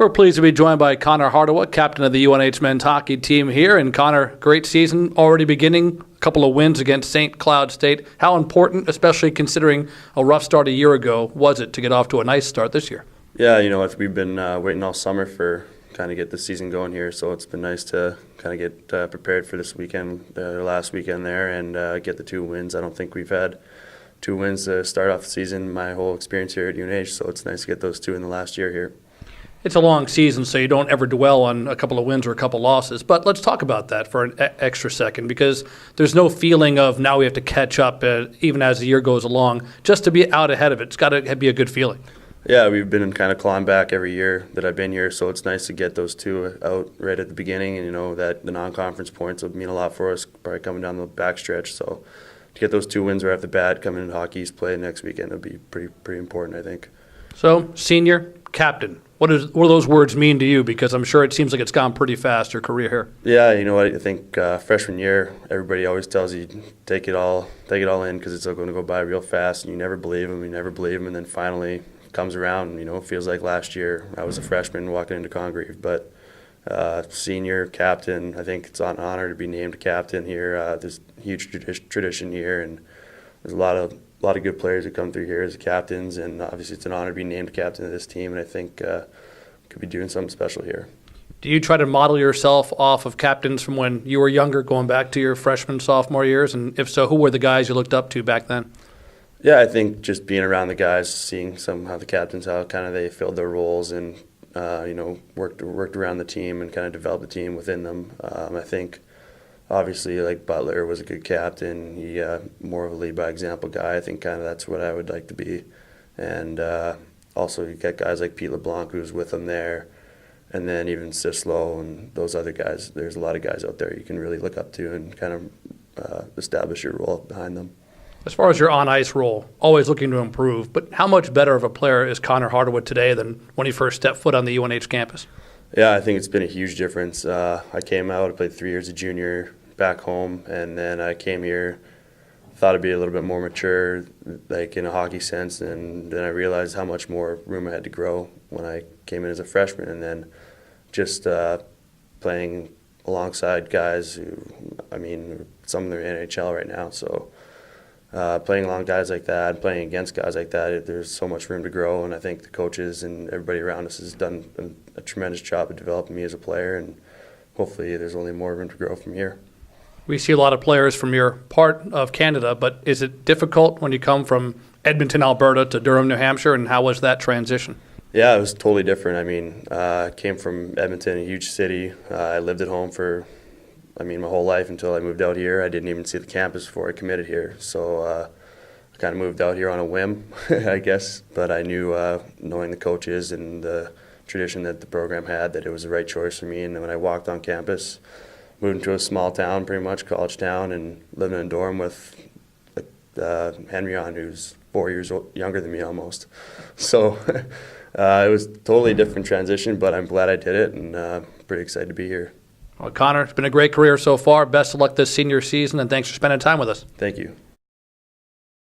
We're pleased to be joined by Connor Hardowa, captain of the UNH men's hockey team here. And Connor, great season already beginning, a couple of wins against St. Cloud State. How important, especially considering a rough start a year ago, was it to get off to a nice start this year? Yeah, we've been waiting all summer for kind of get the season going here, so it's been nice to kind of get prepared for this weekend, the last weekend there, and get the 2 wins. I don't think we've had 2 wins to start off the season my whole experience here at UNH, so it's nice to get those 2 in the last year here. It's a long season, so you don't ever dwell on a couple of wins or a couple of losses. But let's talk about that for an extra second, because there's no feeling of now we have to catch up even as the year goes along. Just to be out ahead of it, it's got to be a good feeling. Yeah, we've been kind of clawing back every year that I've been here, so it's nice to get those 2 out right at the beginning, and that the non-conference points will mean a lot for us, probably coming down the backstretch. So to get those 2 wins right off the bat, coming into Hockey East play next weekend would be pretty important, I think. So, senior, captain. What do those words mean to you? Because I'm sure it seems like it's gone pretty fast, your career here. Yeah, you know what? I think freshman year, everybody always tells you take it all in because it's going to go by real fast, and you never believe them, and then finally it comes around. It feels like last year I was a freshman walking into Congreve, but senior, captain. I think it's an honor to be named captain here. There's a huge tradition here, and there's a lot of good players that come through here as captains, and obviously it's an honor to be named captain of this team, and I think could be doing something special here. Do you try to model yourself off of captains from when you were younger, going back to your freshman, sophomore years? And if so, who were the guys you looked up to back then? Yeah, I think just being around the guys, seeing how the captains, how kind of they filled their roles and, worked around the team and kind of developed the team within them. I think obviously, like Butler was a good captain. He more of a lead by example guy. I think kind of that's what I would like to be. And also you get guys like Pete LeBlanc who's with him there, and then even Sislo and those other guys. There's a lot of guys out there you can really look up to and kind of establish your role behind them. As far as your on-ice role, always looking to improve, but how much better of a player is Connor Hardowa today than when he first stepped foot on the UNH campus? Yeah, I think it's been a huge difference. I came out, I played 3 years of junior back home, and then I came here, thought I'd be a little bit more mature, like in a hockey sense, and then I realized how much more room I had to grow when I came in as a freshman, and then just playing alongside guys who, some of them are in NHL right now, so playing along guys like that, playing against guys like that, there's so much room to grow, and I think the coaches and everybody around us has done a tremendous job of developing me as a player, and hopefully there's only more room to grow from here. We see a lot of players from your part of Canada, but is it difficult when you come from Edmonton, Alberta to Durham, New Hampshire, and how was that transition? Yeah, it was totally different. I came from Edmonton, a huge city. I lived at home for my whole life until I moved out here. I didn't even see the campus before I committed here. So I kind of moved out here on a whim, I guess. But I knew, knowing the coaches and the tradition that the program had, that it was the right choice for me. And then when I walked on campus, moved into a small town, pretty much college town, and lived in a dorm with Henry on, who's 4 years younger than me almost. So it was a totally different transition, but I'm glad I did it, and pretty excited to be here. Well, Connor, it's been a great career so far. Best of luck this senior season, and thanks for spending time with us. Thank you.